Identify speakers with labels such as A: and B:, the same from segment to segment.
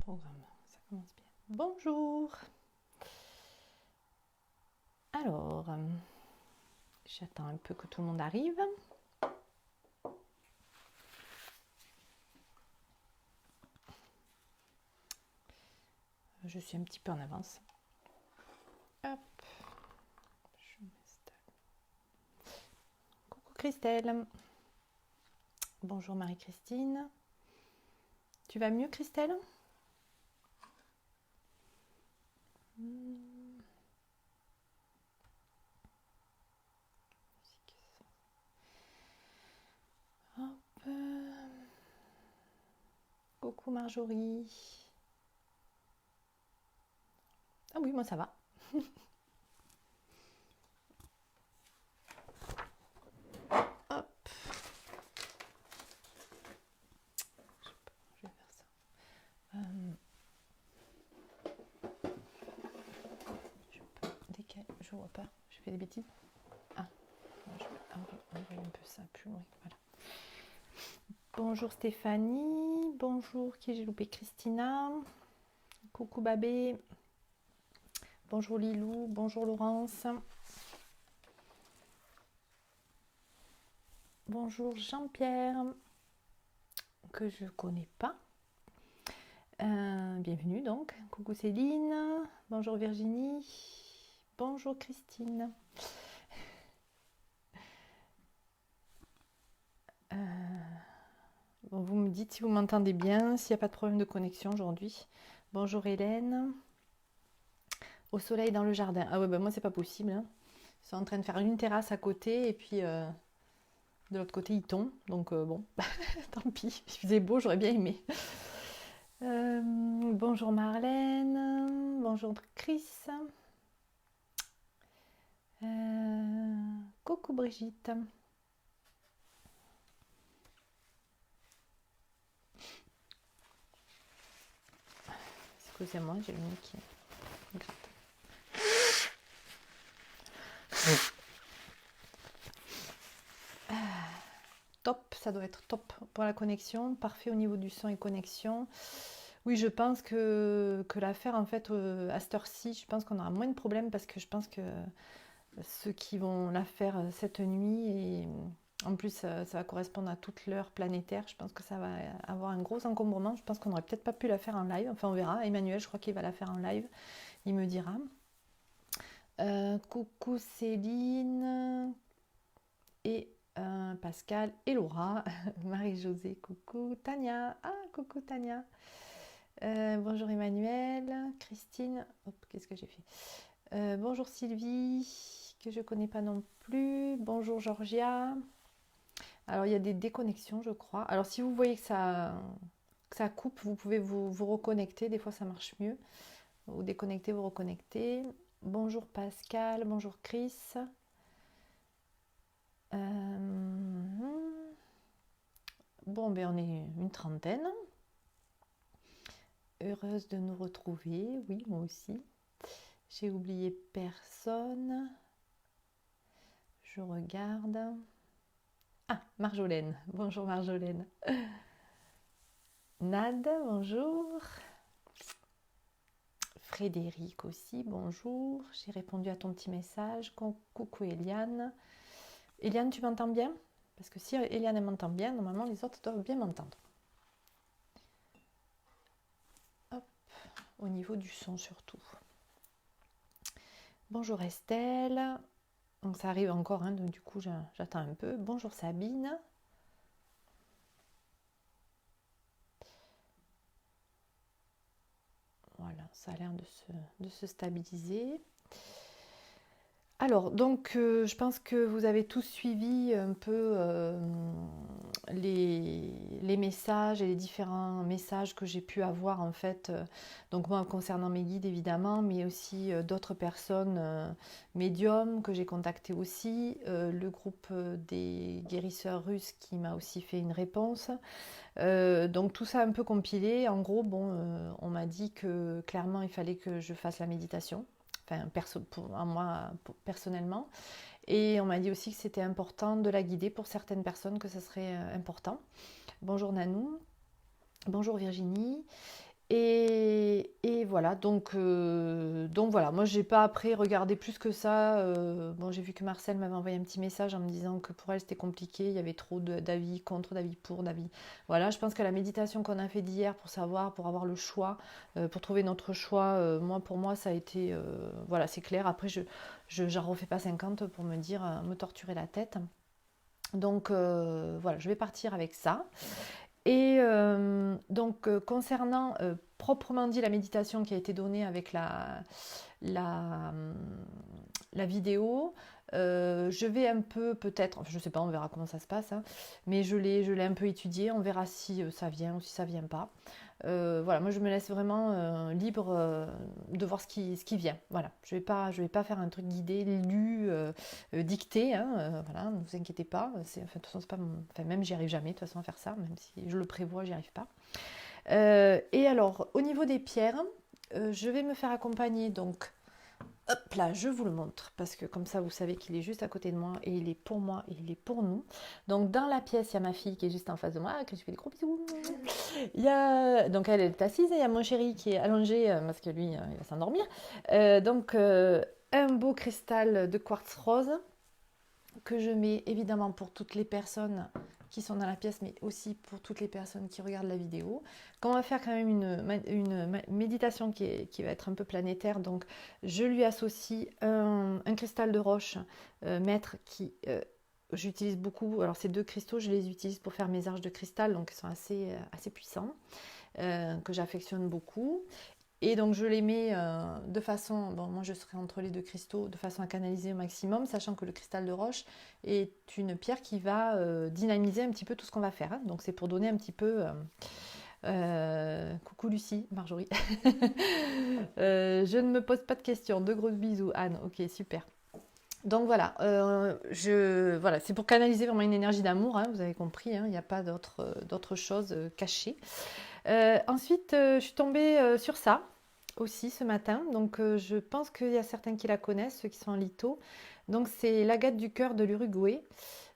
A: programme, ça commence bien. Bonjour. Alors, j'attends un peu que tout le monde arrive. Je suis un petit peu en avance. Hop, je m'installe. Coucou Christelle. Bonjour Marie-Christine. Tu vas mieux Christelle? Hop. Coucou Marjorie. Ah oui, moi ça va. Hop. Je vais faire ça. Je peux décaler. Je vois pas. Je fais des bêtises. Ah. Je vais envoyer un peu ça plus loin. Voilà. Bonjour Stéphanie. Bonjour qui j'ai loupé Christina. Coucou Babé. Bonjour Lilou. Bonjour Laurence. Bonjour Jean-Pierre, que je connais pas. Bienvenue donc. Coucou Céline. Bonjour Virginie. Bonjour Christine. Bon, vous me dites si vous m'entendez bien, s'il n'y a pas de problème de connexion aujourd'hui. Bonjour Hélène. Au soleil dans le jardin. Ah ouais, bah moi c'est pas possible. Hein. Ils sont en train de faire une terrasse à côté et puis de l'autre côté il tombe. Donc bon, tant pis. Il faisait beau, j'aurais bien aimé. Bonjour Marlène. Bonjour Chris. Coucou Brigitte. Excusez-moi, j'ai le nez qui gratte. Top, ça doit être top pour la connexion, parfait au niveau du son et connexion. Oui, je pense que l'affaire, en fait, à cette heure-ci, je pense qu'on aura moins de problèmes parce que je pense que ceux qui vont la faire cette nuit, et en plus, ça va correspondre à toute l'heure planétaire, je pense que ça va avoir un gros encombrement. Je pense qu'on n'aurait peut-être pas pu la faire en live, enfin on verra. Emmanuel, je crois qu'il va la faire en live, il me dira. Coucou Céline et Pascal et Laura, Marie-Josée, coucou Tania, coucou Tania, bonjour Emmanuel, Christine, hop, qu'est-ce que j'ai fait, bonjour Sylvie, que je connais pas non plus, bonjour Georgia. Alors il y a des déconnexions je crois, alors si vous voyez que ça coupe, vous pouvez vous reconnecter, des fois ça marche mieux, vous déconnectez, vous reconnectez. Bonjour Pascal, bonjour Chris. Bon, ben on est une trentaine. Heureuse de nous retrouver, oui, moi aussi. J'ai oublié personne. Je regarde. Ah, Marjolaine. Bonjour Marjolaine. Nad, bonjour. Frédéric aussi, bonjour. J'ai répondu à ton petit message. Coucou Eliane. Eliane, tu m'entends bien? Parce que si Eliane m'entend bien, normalement les autres doivent bien m'entendre. Hop, au niveau du son surtout. Bonjour Estelle. Donc ça arrive encore, hein, donc du coup j'attends un peu. Bonjour Sabine. Voilà, ça a l'air de se stabiliser. Alors, donc, je pense que vous avez tous suivi un peu les messages et les différents messages que j'ai pu avoir en fait. Donc moi, concernant mes guides évidemment, mais aussi d'autres personnes médiums que j'ai contactées aussi. Le groupe des guérisseurs russes qui m'a aussi fait une réponse. Donc tout ça un peu compilé. En gros, bon, on m'a dit que clairement il fallait que je fasse la méditation. Enfin, à moi personnellement. Et on m'a dit aussi que c'était important de la guider pour certaines personnes, que ce serait important. Bonjour Nanou, bonjour Virginie. Et Et voilà, donc voilà, moi j'ai pas après regardé plus que ça. Bon, j'ai vu que Marcel m'avait envoyé un petit message en me disant que pour elle c'était compliqué, il y avait trop d'avis contre, d'avis pour, d'avis. Voilà, je pense que la méditation qu'on a fait d'hier pour savoir, pour avoir le choix, pour trouver notre choix, moi pour moi ça a été, voilà, c'est clair. Après, j'en refais pas 50 pour me dire, me torturer la tête. Donc voilà, je vais partir avec ça. Et donc, concernant proprement dit la méditation qui a été donnée avec la, la vidéo, je vais un peu peut-être, enfin, je ne sais pas, on verra comment ça se passe, hein, mais je l'ai un peu étudié, on verra si ça vient ou si ça vient pas. Voilà, moi je me laisse vraiment libre de voir ce qui vient. Voilà, je vais pas faire un truc guidé, lu, dicté. Hein, voilà, ne vous inquiétez pas. Enfin, de toute façon, c'est pas enfin, même j'y arrive jamais de toute façon à faire ça, même si je le prévois, j'y arrive pas. Et alors, au niveau des pierres, je vais me faire accompagner donc. Hop là, je vous le montre parce que comme ça vous savez qu'il est juste à côté de moi et il est pour moi et il est pour nous. Donc dans la pièce, il y a ma fille qui est juste en face de moi, que je fais des gros bisous. Donc elle est assise et il y a mon chéri qui est allongé parce que lui il va s'endormir. Un beau cristal de quartz rose que je mets évidemment pour toutes les personnes qui sont dans la pièce, mais aussi pour toutes les personnes qui regardent la vidéo. Quand on va faire quand même une méditation qui va être un peu planétaire, donc je lui associe un cristal de roche maître qui j'utilise beaucoup. Alors ces deux cristaux, je les utilise pour faire mes arches de cristal, donc ils sont assez puissants, que j'affectionne beaucoup. Et donc je les mets de façon, bon moi je serai entre les deux cristaux, de façon à canaliser au maximum, sachant que le cristal de roche est une pierre qui va dynamiser un petit peu tout ce qu'on va faire. Hein. Donc c'est pour donner un petit peu... coucou Lucie, Marjorie. Je ne me pose pas de questions, de gros bisous Anne, ok super. Donc voilà, voilà, c'est pour canaliser vraiment une énergie d'amour, hein, vous avez compris, hein, il n'y a pas d'autre chose cachée. Ensuite, je suis tombée sur ça aussi ce matin. Donc, je pense qu'il y a certains qui la connaissent, ceux qui sont en litho. Donc, c'est l'agate du cœur de l'Uruguay.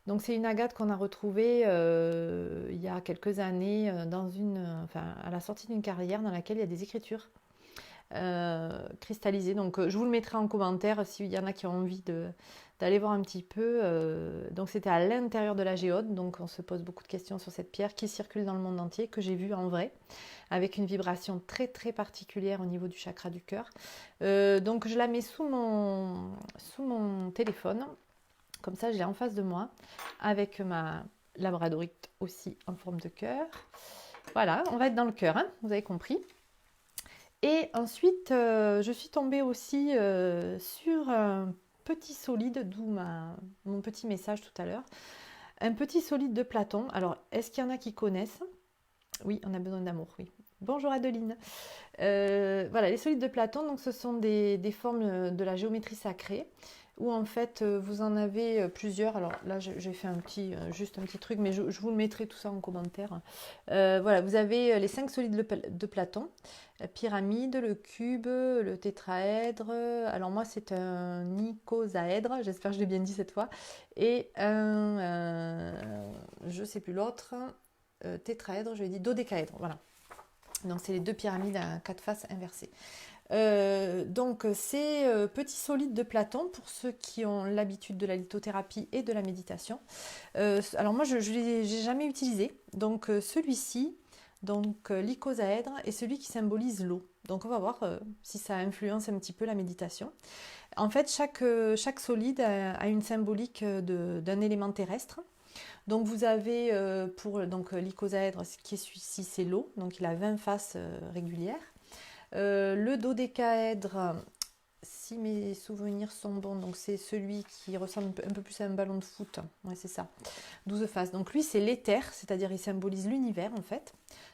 A: Donc, c'est une agate qu'on a retrouvée il y a quelques années à la sortie d'une carrière dans laquelle il y a des écritures cristallisées. Donc, je vous le mettrai en commentaire s'il y en a qui ont envie d'aller voir un petit peu. Donc c'était à l'intérieur de la géode, donc on se pose beaucoup de questions sur cette pierre qui circule dans le monde entier, que j'ai vue en vrai, avec une vibration très très particulière au niveau du chakra du cœur. Donc je la mets sous mon téléphone, comme ça je l'ai en face de moi, avec ma labradorite aussi en forme de cœur. Voilà, on va être dans le cœur, hein, vous avez compris. Et ensuite, je suis tombée aussi sur un petit solide, d'où mon petit message tout à l'heure. Un petit solide de Platon. Alors, est-ce qu'il y en a qui connaissent? Oui, on a besoin d'amour, oui. Bonjour Adeline. Voilà, les solides de Platon, donc ce sont des formes de la géométrie sacrée, où en fait vous en avez plusieurs. Alors là, j'ai fait juste un petit truc, mais je vous le mettrai tout ça en commentaire. Voilà, vous avez les 5 solides de Platon. La pyramide, le cube, le tétraèdre. Alors moi c'est un icosaèdre, j'espère que je l'ai bien dit cette fois. Et je sais plus l'autre, tétraèdre, je l'ai dit dodécaèdre, voilà. Donc c'est les deux pyramides à 4 faces inversées. Donc ces petits solides de Platon, pour ceux qui ont l'habitude de la lithothérapie et de la méditation. Alors moi je ne l'ai jamais utilisé, donc celui-ci, donc l'icosaèdre, est celui qui symbolise l'eau. Donc on va voir si ça influence un petit peu la méditation. En fait, chaque solide a une symbolique d'un élément terrestre. Donc vous avez pour l'icosaèdre, qui est celui-ci, c'est l'eau, donc il a 20 faces régulières. Le dodécaèdre, si mes souvenirs sont bons, donc c'est celui qui ressemble un peu plus à un ballon de foot. Ouais, c'est ça. 12 faces. Donc lui, c'est l'éther, c'est-à-dire il symbolise l'univers en fait.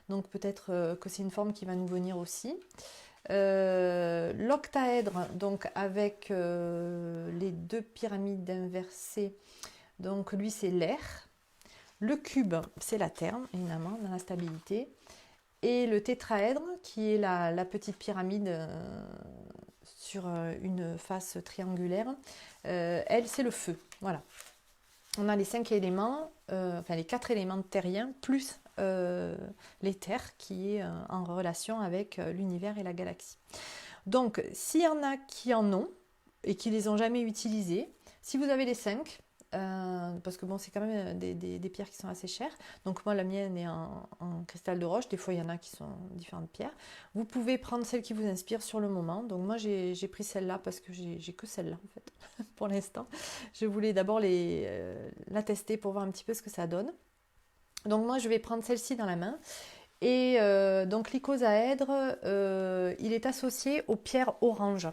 A: Donc peut-être que c'est une forme qui va nous venir aussi. L'octaèdre, donc avec les deux pyramides inversées, donc lui c'est l'air. Le cube, c'est la terre, évidemment, dans la stabilité. Et le tétraèdre, qui est la petite pyramide sur une face triangulaire, elle, c'est le feu. Voilà. On a les 5 éléments, les 4 éléments terriens, plus l'éther qui est en relation avec l'univers et la galaxie. Donc, s'il y en a qui en ont et qui les ont jamais utilisés, si vous avez les 5, parce que bon, c'est quand même des pierres qui sont assez chères. Donc moi, la mienne est en cristal de roche. Des fois, il y en a qui sont différentes pierres. Vous pouvez prendre celle qui vous inspire sur le moment. Donc moi, j'ai pris celle-là parce que j'ai que celle-là, en fait, pour l'instant. Je voulais d'abord la tester pour voir un petit peu ce que ça donne. Donc moi, je vais prendre celle-ci dans la main. Et donc l'icosaèdre, il est associé aux pierres oranges.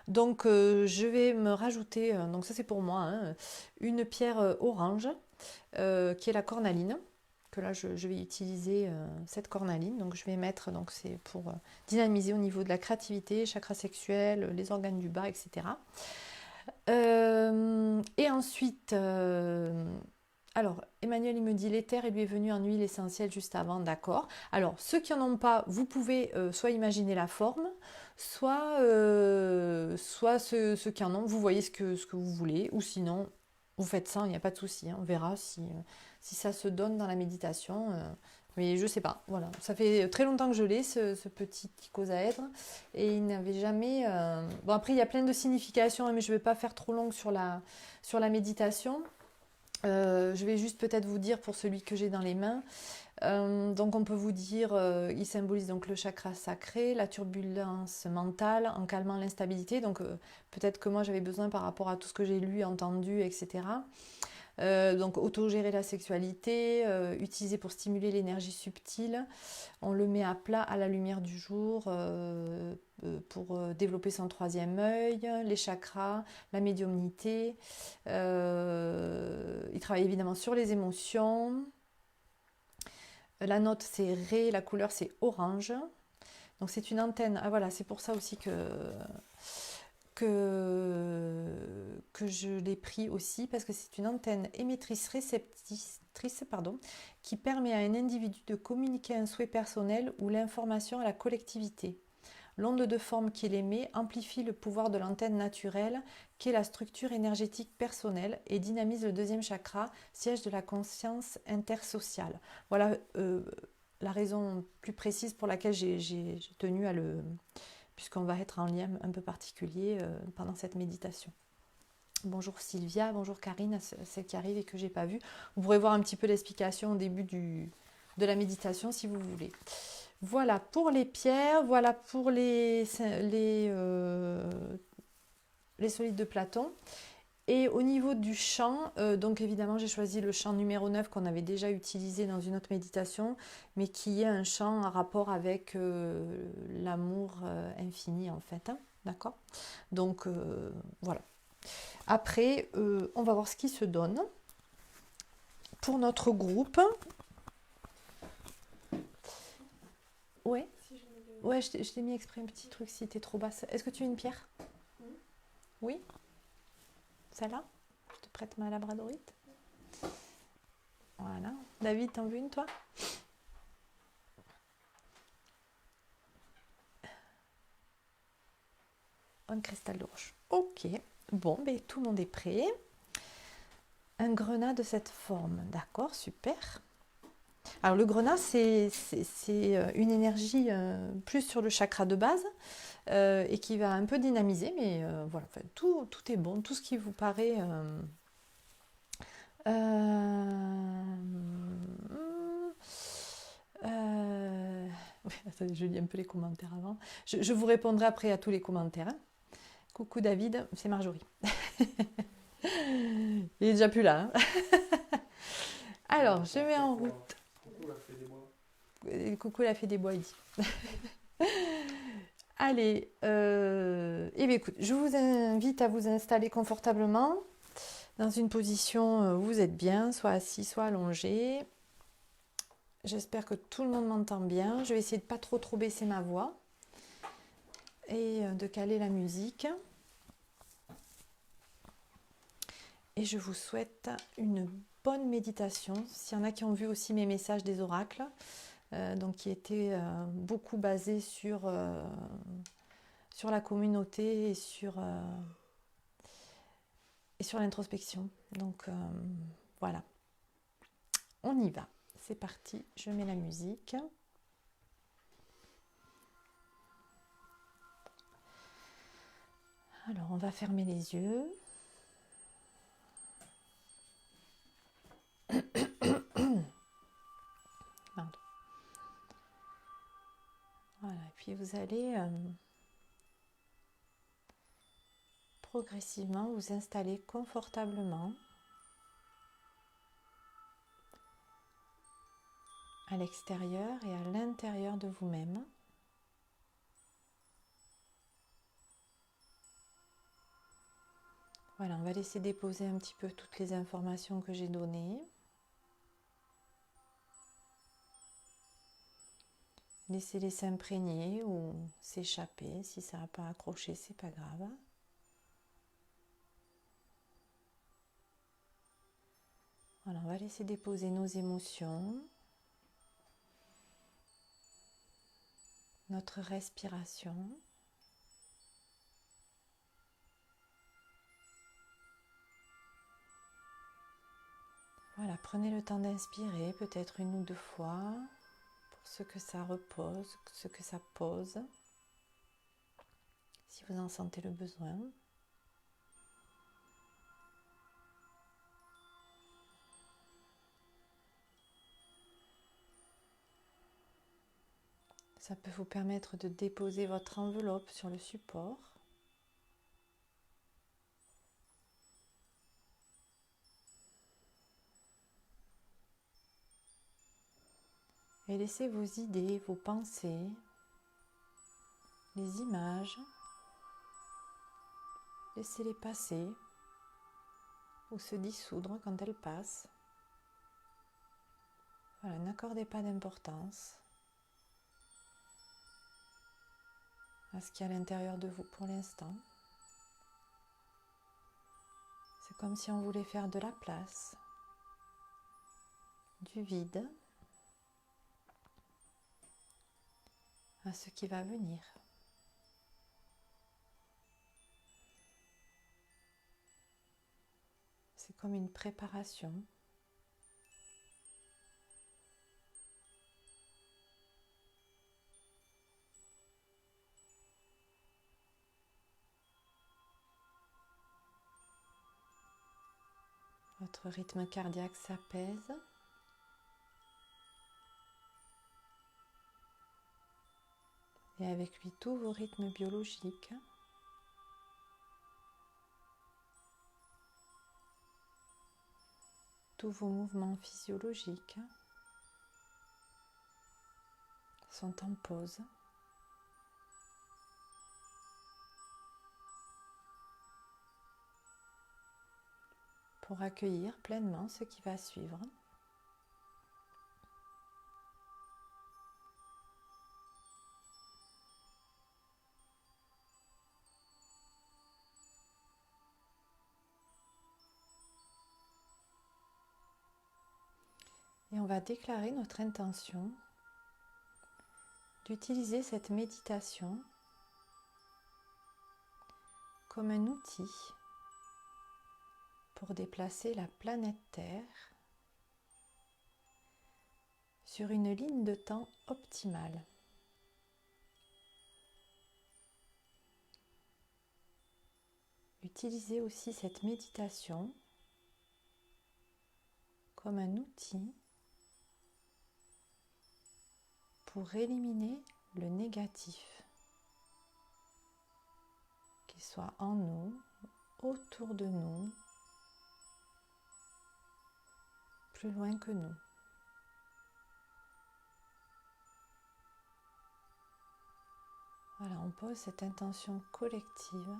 A: Donc je vais me rajouter, donc ça c'est pour moi, hein, une pierre orange qui est la cornaline. Que là je vais utiliser cette cornaline. Donc je vais mettre, donc c'est pour dynamiser au niveau de la créativité, chakra sexuel, les organes du bas, etc. Et ensuite, alors, Emmanuel, il me dit l'éther, il lui est venu en huile essentielle juste avant, d'accord. Alors, ceux qui n'en ont pas, vous pouvez soit imaginer la forme, soit ceux qui en ont, vous voyez ce que vous voulez, ou sinon, vous faites ça, il n'y a pas de souci, hein, on verra si ça se donne dans la méditation. Mais je sais pas, voilà. Ça fait très longtemps que je l'ai, ce petit icosaèdre, et il n'avait jamais... Bon, après, il y a plein de significations, hein, mais je ne vais pas faire trop longue sur la méditation. Je vais juste peut-être vous dire pour celui que j'ai dans les mains. Donc on peut vous dire, il symbolise donc le chakra sacré, la turbulence mentale en calmant l'instabilité. Donc peut-être que moi j'avais besoin par rapport à tout ce que j'ai lu, entendu, etc. Donc autogérer la sexualité, utilisé pour stimuler l'énergie subtile. On le met à plat à la lumière du jour pour développer son troisième œil, les chakras, la médiumnité. Il travaille évidemment sur les émotions. La note c'est Ré, la couleur c'est orange. Donc c'est une antenne. Ah voilà, c'est pour ça aussi que je l'ai pris aussi, parce que c'est une antenne émettrice réceptrice, qui permet à un individu de communiquer un souhait personnel ou l'information à la collectivité. L'onde de forme qu'il émet amplifie le pouvoir de l'antenne naturelle, qui est la structure énergétique personnelle, et dynamise le deuxième chakra, siège de la conscience intersociale. Voilà la raison plus précise pour laquelle j'ai tenu à le... puisqu'on va être en lien un peu particulier pendant cette méditation. Bonjour Sylvia, bonjour Karine, celle qui arrive et que je n'ai pas vue. Vous pourrez voir un petit peu l'explication au début de la méditation si vous voulez. Voilà pour les pierres, voilà pour les solides de Platon. Et au niveau du chant, donc évidemment j'ai choisi le chant numéro 9 qu'on avait déjà utilisé dans une autre méditation, mais qui est un chant en rapport avec l'amour infini en fait, hein, d'accord. Donc voilà. Après, on va voir ce qui se donne pour notre groupe. Ouais, ouais, je t'ai mis exprès un petit truc si t'es trop basse. Est-ce que tu veux une pierre? Oui. Celle-là? Je te prête ma labradorite. Voilà. David, t'en veux une, toi? Un cristal de roche. Ok. Bon, ben, tout le monde est prêt. Un grenat de cette forme. D'accord, super. Alors, le grenat, c'est une énergie plus sur le chakra de base et qui va un peu dynamiser, mais voilà, enfin, tout est bon. Tout ce qui vous paraît... attendez, je lis un peu les commentaires avant. Je vous répondrai après à tous les commentaires. Hein. Coucou David, c'est Marjorie. Il est déjà plus là. Hein. Alors, je mets en route. Coucou la fée des bois, il dit. Allez, eh bien, écoute, je vous invite à vous installer confortablement dans une position où vous êtes bien, soit assis, soit allongé. J'espère que tout le monde m'entend bien. Je vais essayer de pas trop baisser ma voix et de caler la musique. Et je vous souhaite une bonne méditation. S'il y en a qui ont vu aussi mes messages des oracles, donc qui étaient beaucoup basés sur la communauté et sur l'introspection. Donc voilà, on y va. c'est parti, je mets la musique. Alors, on va fermer les yeux. Pardon. Voilà, et puis vous allez progressivement vous installer confortablement à l'extérieur et à l'intérieur de vous-même. Voilà, on va laisser déposer un petit peu toutes les informations que j'ai données. Laissez-les s'imprégner ou s'échapper. Si ça n'a pas accroché, c'est pas grave. Voilà, on va laisser déposer nos émotions, notre respiration. Voilà, prenez le temps d'inspirer, peut-être 1 ou 2 fois, pour ce que ça repose, ce que ça pose, si vous en sentez le besoin. Ça peut vous permettre de déposer votre enveloppe sur le support. Et laissez vos idées, vos pensées, les images, laissez-les passer ou se dissoudre quand elles passent. Voilà, n'accordez pas d'importance à ce qu'il y a à l'intérieur de vous pour l'instant. C'est comme si on voulait faire de la place, du vide, à ce qui va venir. C'est comme une préparation. Votre rythme cardiaque s'apaise. Et avec lui tous vos rythmes biologiques. Tous vos mouvements physiologiques sont en pause. Pour accueillir pleinement ce qui va suivre. Et on va déclarer notre intention d'utiliser cette méditation comme un outil pour déplacer la planète Terre sur une ligne de temps optimale. Utilisez aussi cette méditation comme un outil pour éliminer le négatif, qu'il soit en nous, autour de nous, plus loin que nous. Voilà, on pose cette intention collective.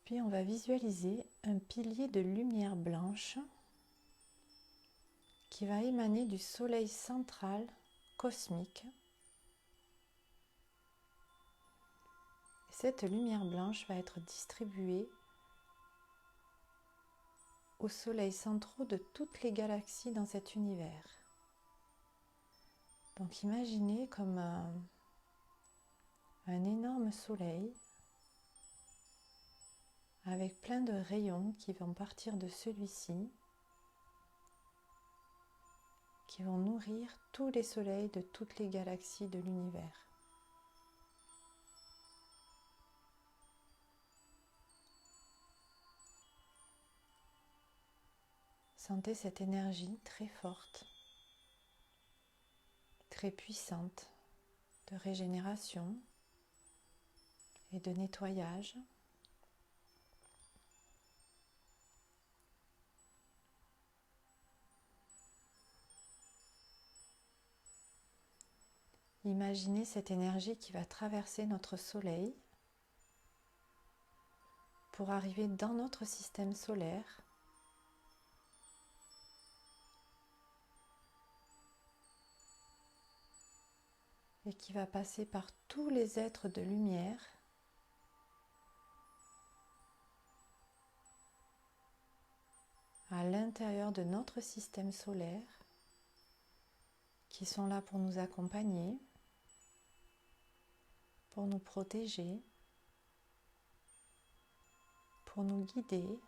A: Puis on va visualiser un pilier de lumière blanche qui va émaner du soleil central cosmique. Cette lumière blanche va être distribuée aux soleils centraux de toutes les galaxies dans cet univers. Donc imaginez comme un énorme soleil avec plein de rayons qui vont partir de celui-ci, qui vont nourrir tous les soleils de toutes les galaxies de l'univers. Sentez cette énergie très forte, très puissante de régénération et de nettoyage. Imaginez cette énergie qui va traverser notre soleil pour arriver dans notre système solaire et qui va passer par tous les êtres de lumière à l'intérieur de notre système solaire qui sont là pour nous accompagner, pour nous protéger, pour nous guider,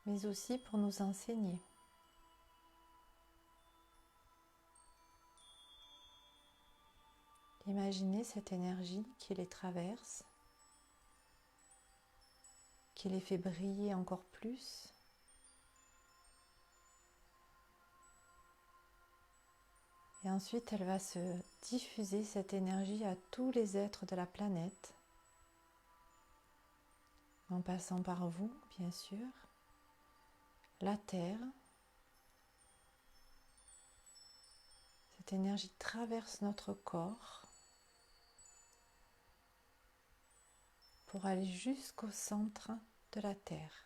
A: mais aussi pour nous enseigner. Imaginez cette énergie qui les traverse, qui les fait briller encore plus. Et ensuite, elle va se diffuser cette énergie à tous les êtres de la planète, en passant par vous, bien sûr, la Terre. Cette énergie traverse notre corps pour aller jusqu'au centre de la Terre.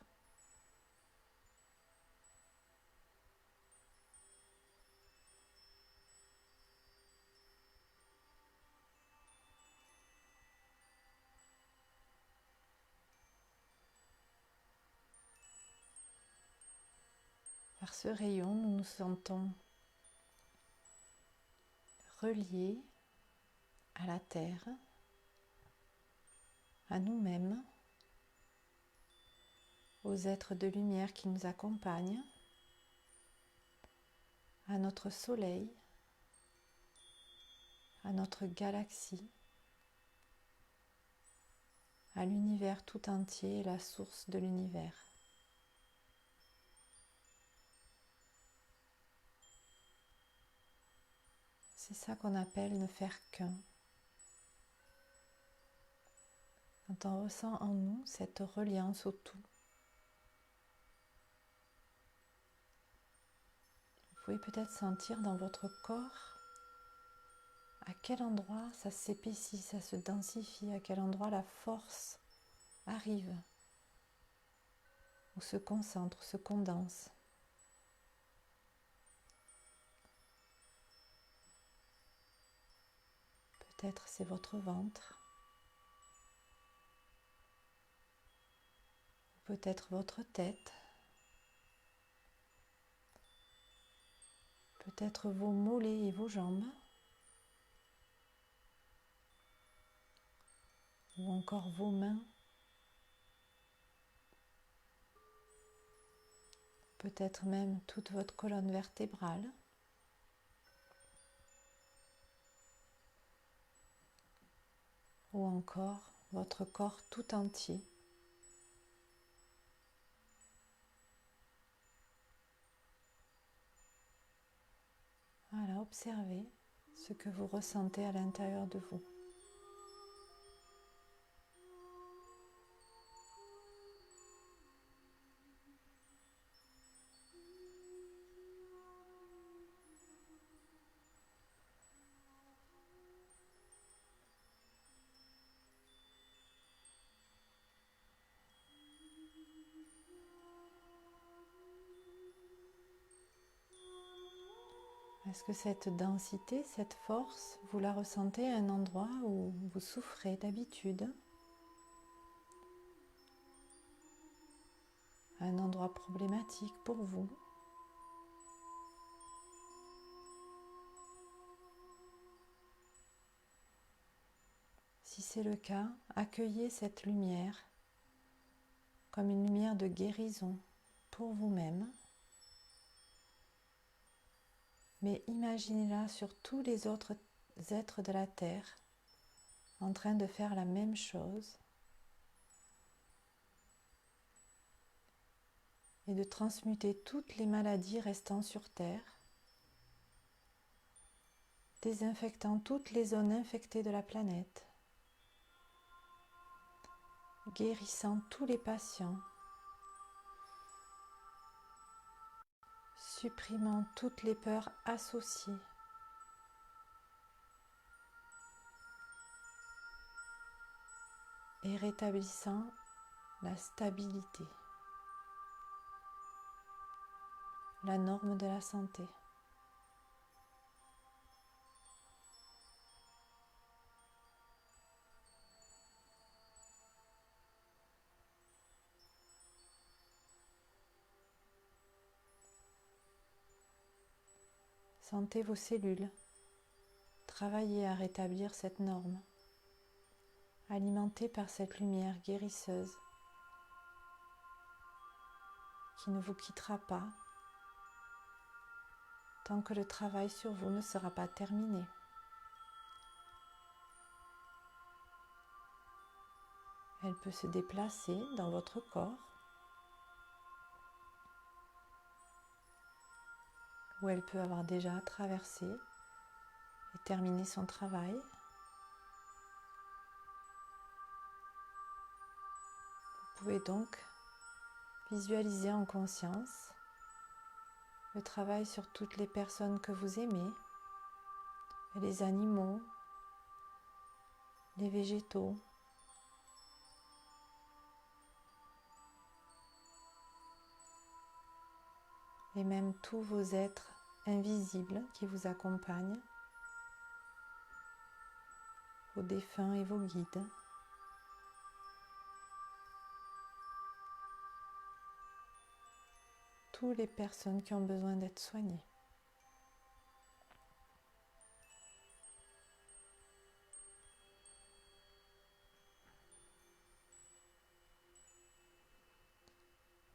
A: Par ce rayon, nous nous sentons reliés à la Terre, à nous-mêmes, aux êtres de lumière qui nous accompagnent, à notre soleil, à notre galaxie, à l'univers tout entier et la source de l'univers. C'est ça qu'on appelle ne faire qu'un. Quand on ressent en nous cette reliance au tout, vous pouvez peut-être sentir dans votre corps à quel endroit ça s'épaissit, ça se densifie, à quel endroit la force arrive, ou se concentre, se condense. Peut-être c'est votre ventre, ou peut-être votre tête, peut-être vos mollets et vos jambes, ou encore vos mains, peut-être même toute votre colonne vertébrale. Ou encore votre corps tout entier. Voilà, observez ce que vous ressentez à l'intérieur de vous. Est-ce que cette densité, cette force, vous la ressentez à un endroit où vous souffrez d'habitude? À un endroit problématique pour vous? c'est le cas, accueillez cette lumière comme une lumière de guérison pour vous-même, mais imaginez-la sur tous les autres êtres de la Terre en train de faire la même chose et de transmuter toutes les maladies restant sur Terre, désinfectant toutes les zones infectées de la planète, guérissant tous les patients, supprimant toutes les peurs associées, et rétablissant la stabilité, la norme de la santé. Sentez vos cellules, travaillez à rétablir cette norme, alimentée par cette lumière guérisseuse qui ne vous quittera pas tant que le travail sur vous ne sera pas terminé. Elle peut se déplacer dans votre corps ou elle peut avoir déjà traversé et terminé son travail. Vous pouvez donc visualiser en conscience le travail sur toutes les personnes que vous aimez, et les animaux, les végétaux, et même tous vos êtres invisibles qui vous accompagnent, vos défunts et vos guides. Toutes les personnes qui ont besoin d'être soignées.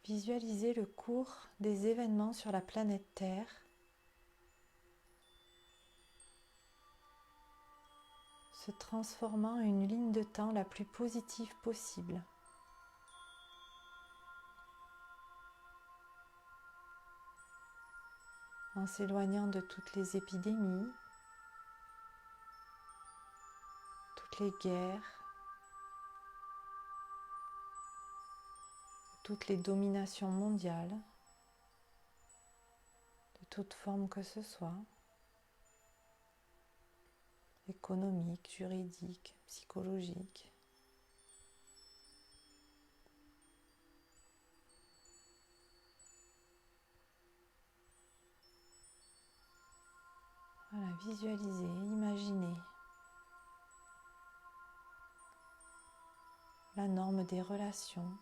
A: Visualisez le cours des événements sur la planète Terre se transformant en une ligne de temps la plus positive possible. En s'éloignant de toutes les épidémies, toutes les guerres, toutes les dominations mondiales, de toute forme que ce soit, économique, juridique, psychologique. Voilà, visualisez, imaginez la norme des relations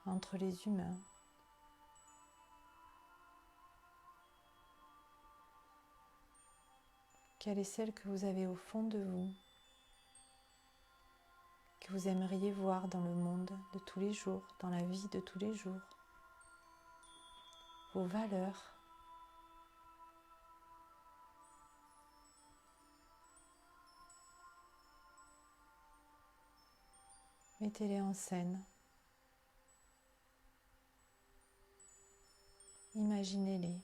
A: entre les humains. Quelle est celle que vous avez au fond de vous, que vous aimeriez voir dans le monde de tous les jours, dans la vie de tous les jours? Vos valeurs. Mettez-les en scène. Imaginez-les.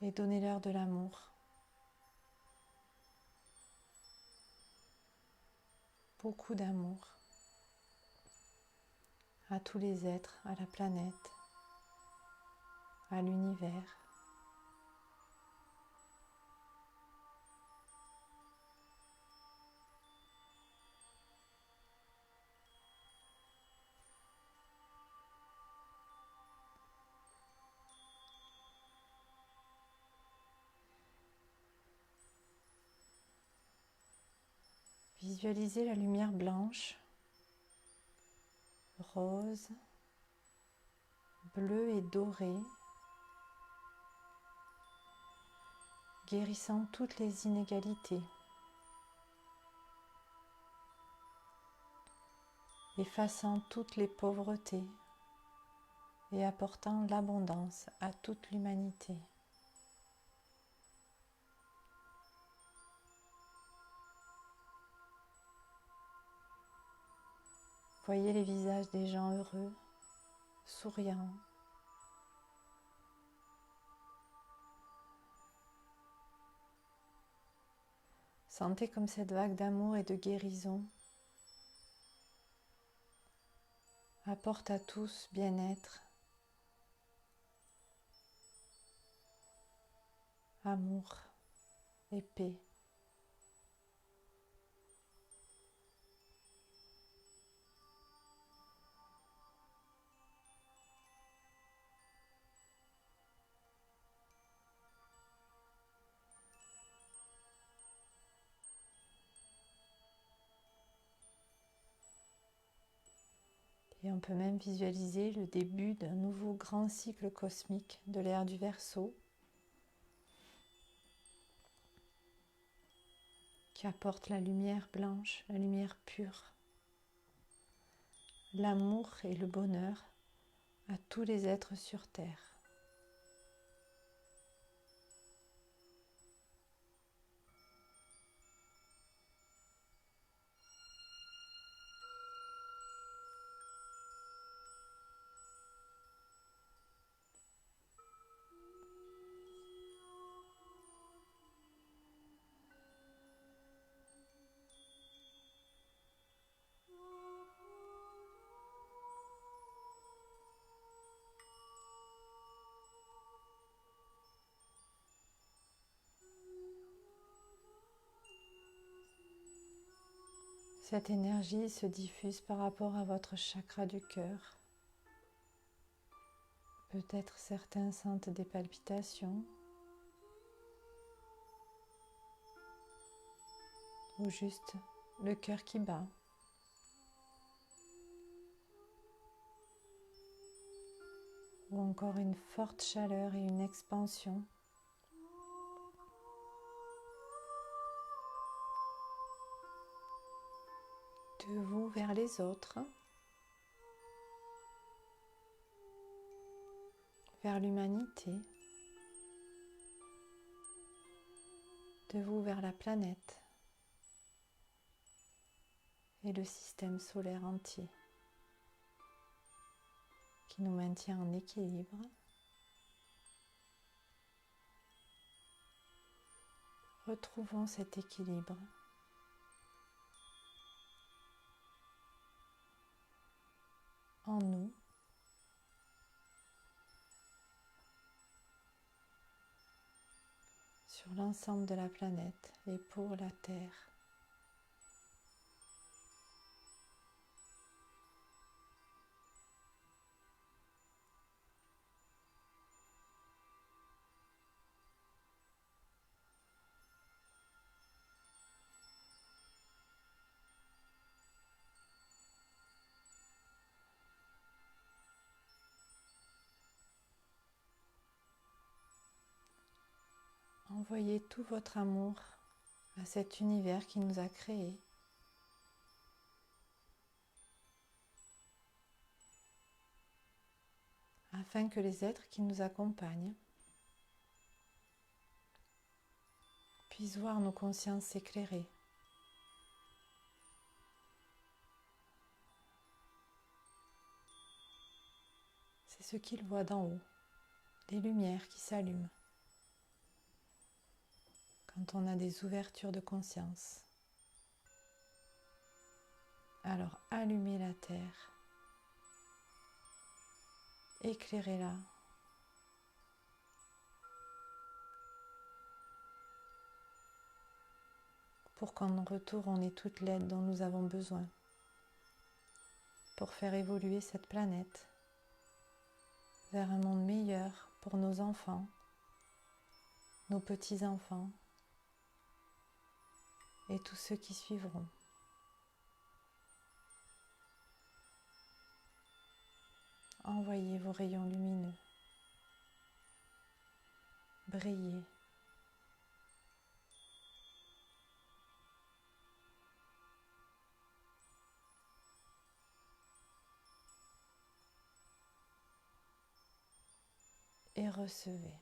A: Et donnez-leur de l'amour. Beaucoup d'amour à tous les êtres, à la planète, à l'univers. Visualisez la lumière blanche, rose, bleue et dorée guérissant toutes les inégalités, effaçant toutes les pauvretés et apportant l'abondance à toute l'humanité. Voyez les visages des gens heureux, souriants. Sentez comme cette vague d'amour et de guérison apporte à tous bien-être, amour et paix. Et on peut même visualiser le début d'un nouveau grand cycle cosmique de l'ère du Verseau qui apporte la lumière blanche, la lumière pure, l'amour et le bonheur à tous les êtres sur Terre. Cette énergie se diffuse par rapport à votre chakra du cœur. Peut-être certains sentent des palpitations ou juste le cœur qui bat. Ou encore une forte chaleur et une expansion. De vous vers les autres, vers l'humanité, de vous vers la planète et le système solaire entier qui nous maintient en équilibre. Retrouvons cet équilibre en nous, sur l'ensemble de la planète et pour la Terre. Envoyez tout votre amour à cet univers qui nous a créés. Afin que les êtres qui nous accompagnent puissent voir nos consciences s'éclairer. C'est ce qu'ils voient d'en haut, des lumières qui s'allument quand on a des ouvertures de conscience. Alors allumez la terre, éclairez-la. Pour qu'en retour on ait toute l'aide dont nous avons besoin pour faire évoluer cette planète vers un monde meilleur pour nos enfants, nos petits-enfants et tous ceux qui suivront. Envoyez vos rayons lumineux, brillez et recevez.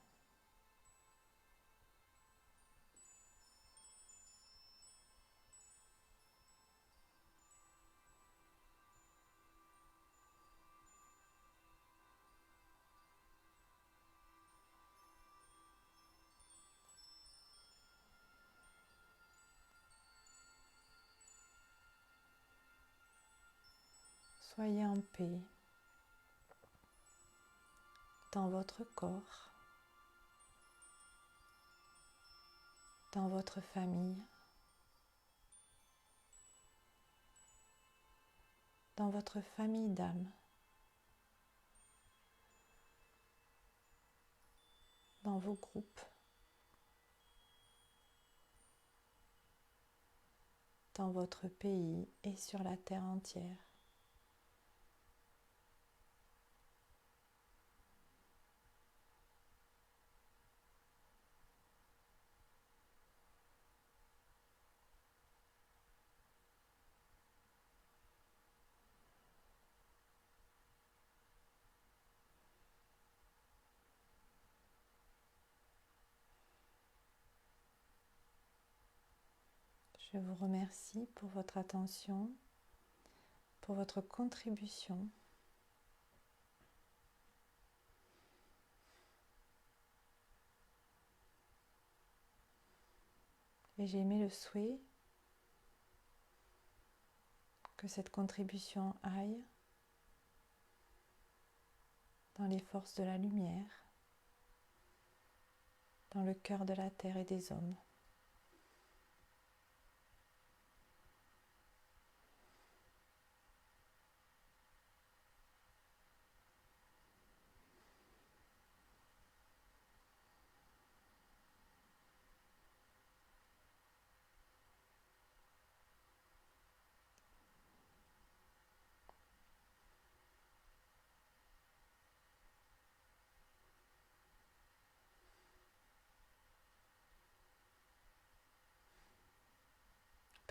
A: Soyez en paix dans votre corps, dans votre famille, dans votre famille d'âme, dans vos groupes, dans votre pays et sur la terre entière. Je vous remercie pour votre attention, pour votre contribution. Et j'ai émis le souhait que cette contribution aille dans les forces de la lumière, dans le cœur de la terre et des hommes.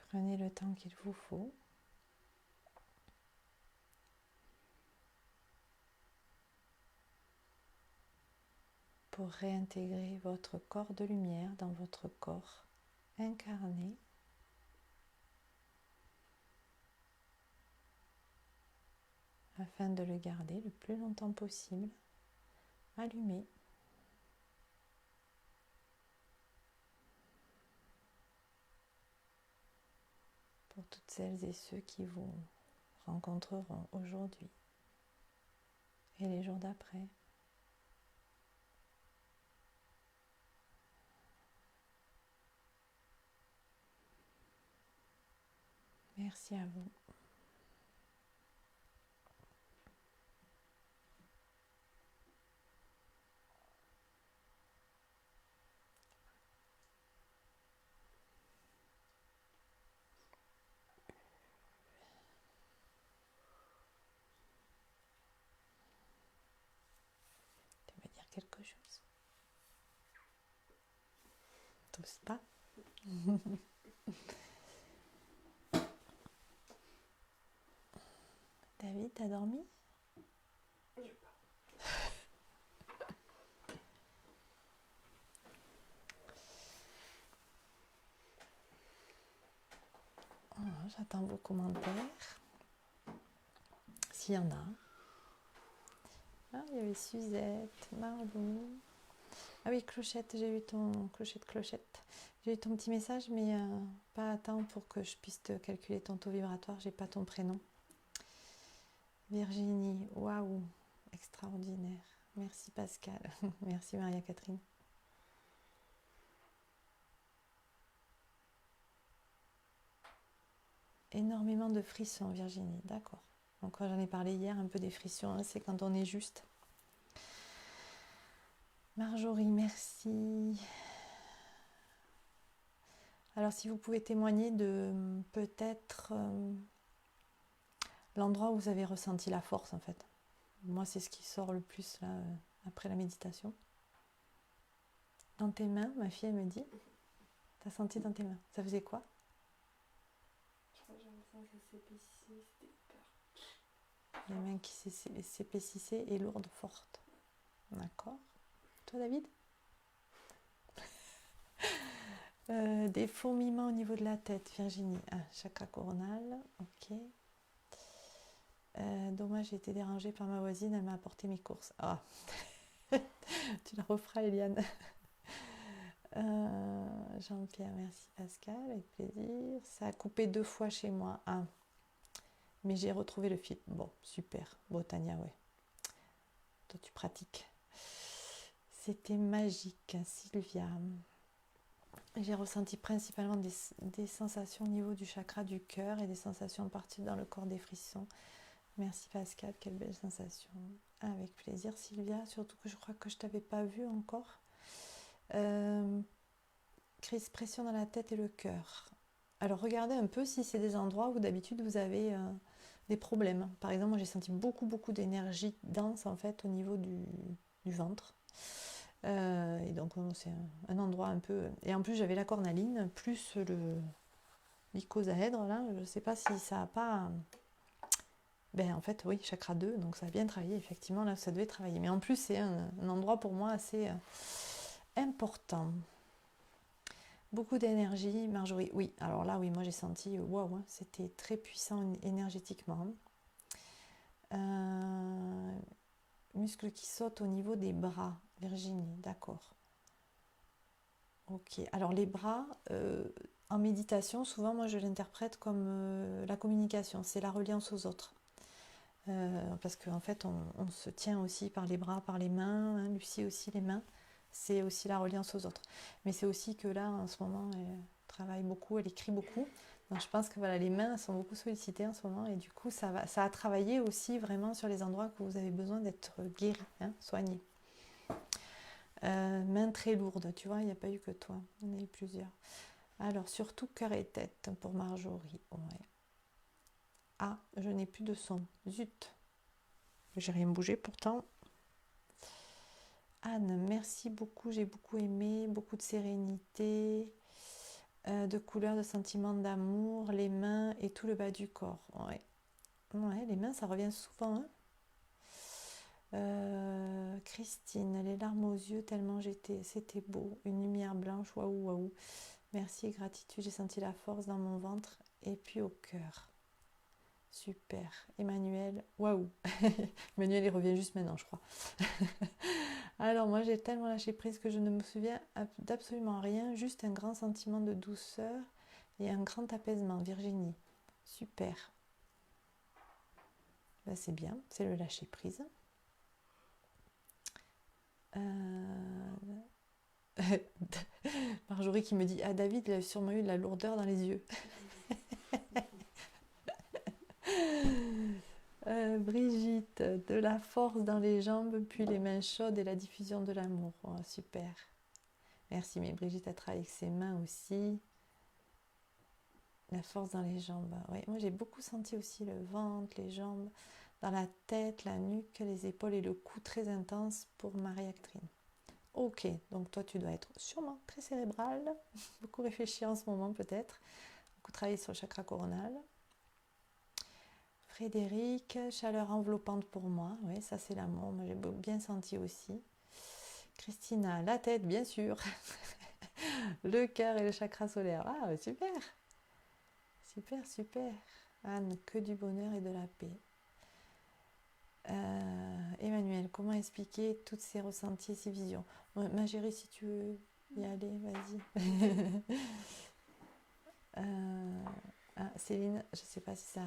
A: Prenez le temps qu'il vous faut. Pour réintégrer votre corps de lumière dans votre corps incarné, afin de le garder le plus longtemps possible allumé. Pour toutes celles et ceux qui vous rencontreront aujourd'hui et les jours d'après. Merci à vous. Tu veux dire quelque chose? T'oses pas? David, t'as dormi? Oh, j'attends vos commentaires. S'il y en a. Ah, il y avait Suzette, Marlou. Ah oui, Clochette, j'ai eu ton... Clochette. J'ai eu ton petit message, mais pas à temps pour que je puisse te calculer ton taux vibratoire. J'ai pas ton prénom. Virginie, waouh, extraordinaire. Merci Pascal. Merci Maria-Catherine. Énormément de frissons, Virginie, d'accord. Donc quand j'en ai parlé hier, un peu des frissons, hein, c'est quand on est juste. Marjorie, merci. Alors si vous pouvez témoigner de peut-être l'endroit où vous avez ressenti la force en fait. Moi c'est ce qui sort le plus là après la méditation. Dans tes mains, ma fille elle me dit. T'as senti dans tes mains. Ça faisait quoi?
B: Je crois que j'ai l'impression que ça s'épaississait, c'était hyper.
A: Les mains qui s'épaississaient et lourdes, fortes. D'accord. toi David? Des fourmillements au niveau de la tête, Virginie. Ah, chakra coronal, ok. Dommage, j'ai été dérangée par ma voisine, elle m'a apporté mes courses. Ah, tu la referas, Eliane. Jean-Pierre, merci Pascal, avec plaisir. Ça a coupé 2 fois chez moi. Ah, mais j'ai retrouvé le fil. Bon, super. Bon, Tania, ouais. Toi, tu pratiques. C'était magique, Sylvia. J'ai ressenti principalement des sensations au niveau du chakra du cœur et des sensations parties dans le corps, des frissons. Merci Pascal, quelle belle sensation. Avec plaisir Sylvia, surtout que je crois que je t'avais pas vu encore. Crise, pression dans la tête et le cœur. Alors regardez un peu si c'est des endroits où d'habitude vous avez des problèmes. Par exemple, moi j'ai senti beaucoup d'énergie dense en fait au niveau du ventre. Et donc c'est un endroit un peu... Et en plus j'avais la cornaline, plus l'icosaèdre là, je ne sais pas si ça n'a pas... Ben en fait oui, chakra 2, donc ça a bien travaillé, effectivement là ça devait travailler. Mais en plus c'est un endroit pour moi assez important. Beaucoup d'énergie, Marjorie. Oui, alors là oui, moi j'ai senti, waouh, hein, c'était très puissant énergétiquement. Muscles qui sautent au niveau des bras, Virginie, d'accord. Ok, alors les bras, en méditation, souvent moi je l'interprète comme la communication, c'est la reliance aux autres. Parce qu'en fait on se tient aussi par les bras, par les mains, hein, Lucie aussi les mains, c'est aussi la reliance aux autres. Mais c'est aussi que là en ce moment elle travaille beaucoup, elle écrit beaucoup. Donc je pense que voilà, les mains sont beaucoup sollicitées en ce moment et du coup ça a travaillé aussi vraiment sur les endroits que vous avez besoin d'être guéris, hein, soignés. Mains très lourdes, tu vois, il n'y a pas eu que toi, il y en a eu plusieurs. Alors, surtout cœur et tête pour Marjorie. Ouais. Ah, je n'ai plus de son. Zut. J'ai rien bougé pourtant. Anne, merci beaucoup. J'ai beaucoup aimé. Beaucoup de sérénité, de couleurs, de sentiments d'amour, les mains et tout le bas du corps. Ouais. Ouais, les mains, ça revient souvent. Hein. Christine, les larmes aux yeux tellement c'était beau. Une lumière blanche. Waouh, waouh. Merci et gratitude, j'ai senti la force dans mon ventre et puis au cœur. Super. Emmanuel, waouh. Emmanuel, il revient juste maintenant, je crois. Alors, moi, j'ai tellement lâché prise que je ne me souviens d'absolument rien, juste un grand sentiment de douceur et un grand apaisement. Virginie, super. Ben, c'est bien, c'est le lâcher prise. Marjorie qui me dit, ah David, il a sûrement eu de la lourdeur dans les yeux. Brigitte, de la force dans les jambes, puis les mains chaudes et la diffusion de l'amour. Oh, super. Merci, mais Brigitte a travaillé avec ses mains aussi. La force dans les jambes. Ouais, moi, j'ai beaucoup senti aussi le ventre, les jambes, dans la tête, la nuque, les épaules et le cou très intense pour Marie-Actrine. Ok, donc toi, tu dois être sûrement très cérébral, beaucoup réfléchir en ce moment peut-être, beaucoup travailler sur le chakra coronal. Frédéric, chaleur enveloppante pour moi. Oui, ça c'est l'amour. Moi j'ai bien senti aussi. Christina, la tête, bien sûr. Le cœur et le chakra solaire. Ah, super. Super, super. Anne, que du bonheur et de la paix. Emmanuel, comment expliquer toutes ces ressentis et ces visions? Ma chérie, si tu veux y aller, vas-y. Céline, je ne sais pas si ça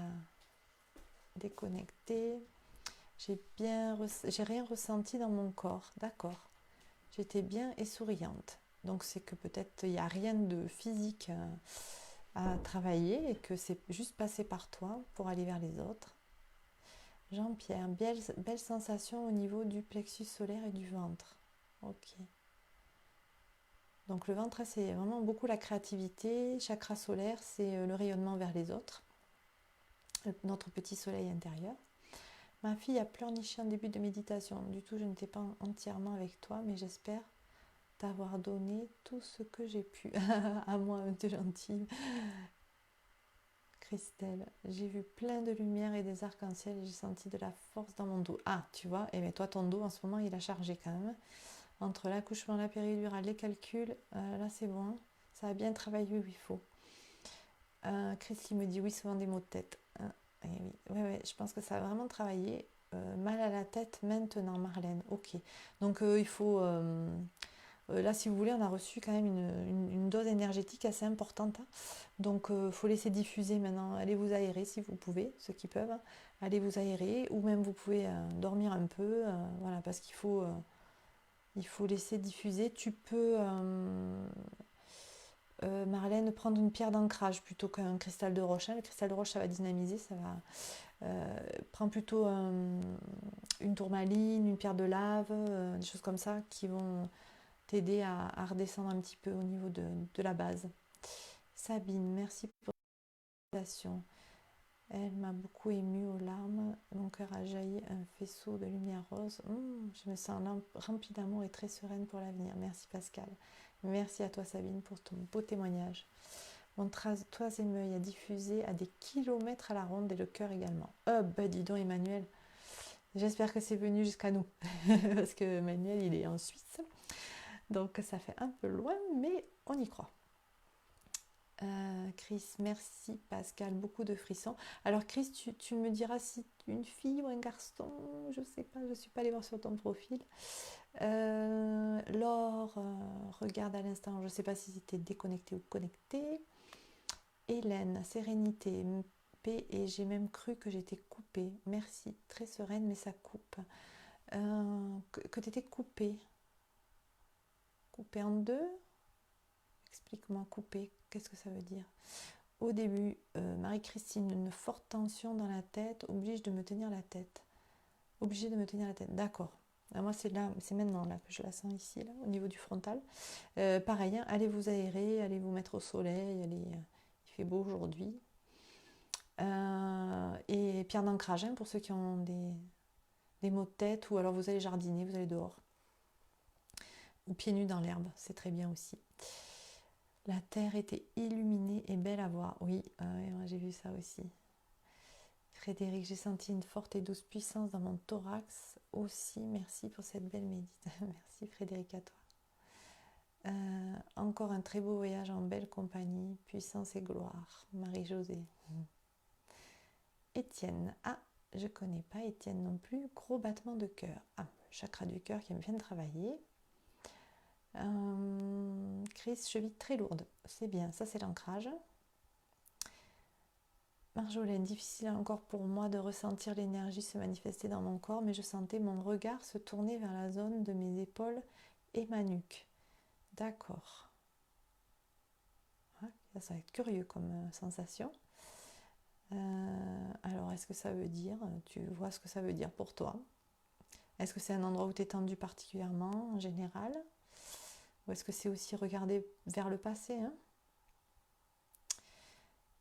A: déconnecté. J'ai rien ressenti dans mon corps, d'accord. J'étais bien et souriante. Donc c'est que peut-être il n'y a rien de physique à travailler et que c'est juste passé par toi pour aller vers les autres. Jean-Pierre, belle sensation au niveau du plexus solaire et du ventre. Ok. Donc le ventre, c'est vraiment beaucoup la créativité. Chakra solaire, c'est le rayonnement vers les autres. Notre petit soleil intérieur. Ma fille a pleurniché en début de méditation. Du tout, je n'étais pas entièrement avec toi, mais j'espère t'avoir donné tout ce que j'ai pu. À moi, t'es gentille. Christelle, j'ai vu plein de lumière et des arcs-en-ciel et j'ai senti de la force dans mon dos. Ah, tu vois, et bien toi, ton dos, en ce moment, il a chargé quand même. entre l'accouchement, la péridurale, les calculs, là c'est bon, hein. Ça a bien travaillé où il faut. Chris qui me dit oui, souvent des maux de tête. Et oui, ouais, je pense que ça a vraiment travaillé. Mal à la tête maintenant, Marlène. Ok. Donc il faut. Là, si vous voulez, on a reçu quand même une dose énergétique assez importante, hein. Donc il faut laisser diffuser maintenant. Allez vous aérer si vous pouvez, ceux qui peuvent. Allez vous aérer, ou même vous pouvez dormir un peu. Voilà, parce il faut laisser diffuser. Tu peux. Marlène, prendre une pierre d'ancrage plutôt qu'un cristal de roche, hein. Le cristal de roche, ça va dynamiser, ça va. Prends plutôt une tourmaline, une pierre de lave, des choses comme ça qui vont t'aider à redescendre un petit peu au niveau de la base. Sabine, merci pour l'invitation. Elle m'a beaucoup émue aux larmes. Mon cœur a jailli un faisceau de lumière rose. Je me sens remplie d'amour et très sereine pour l'avenir. Merci Pascal. Merci à toi Sabine pour ton beau témoignage. Mon troisième œil a diffusé à des kilomètres à la ronde et le cœur également. Oh bah dis donc Emmanuel, j'espère que c'est venu jusqu'à nous. Parce que Emmanuel il est en Suisse. Donc ça fait un peu loin, mais on y croit. Chris, merci Pascal, beaucoup de frissons. Alors Chris, tu me diras si une fille ou un garçon, je sais pas, je ne suis pas allée voir sur ton profil. Laure, regarde à l'instant, je ne sais pas si c'était déconnecté ou connecté. Hélène, sérénité, paix, et j'ai même cru que j'étais coupée. Merci, très sereine, mais ça coupe. Que tu étais coupée. Coupée en deux. Explique-moi, couper, qu'est-ce que ça veut dire? Au début, Marie-Christine, une forte tension dans la tête, oblige de me tenir la tête. Obligée de me tenir la tête, d'accord. Moi, c'est là, c'est maintenant là que je la sens ici, là, au niveau du frontal. Pareil, hein, allez vous aérer, allez vous mettre au soleil, il fait beau aujourd'hui. Et pierre d'ancrage, hein, pour ceux qui ont des maux de tête, ou alors vous allez jardiner, vous allez dehors. Ou pieds nus dans l'herbe, c'est très bien aussi. La terre était illuminée et belle à voir. Oui, moi j'ai vu ça aussi. Frédéric, j'ai senti une forte et douce puissance dans mon thorax aussi. Merci pour cette belle méditation. Merci Frédéric, à toi. Encore un très beau voyage en belle compagnie. Puissance et gloire. Marie-Josée. Étienne. Ah, je connais pas Étienne non plus. Gros battement de cœur. Ah, chakra du cœur qui me vient de travailler. Chris, cheville très lourde. C'est bien, ça c'est l'ancrage. Marjolaine, difficile encore pour moi de ressentir l'énergie se manifester dans mon corps, mais je sentais mon regard se tourner vers la zone de mes épaules et ma nuque. D'accord. Ça va être curieux comme sensation. Alors, est-ce que ça veut dire, tu vois ce que ça veut dire pour toi? Est-ce que c'est un endroit où tu es tendu particulièrement, en général? Ou est-ce que c'est aussi regarder vers le passé, hein?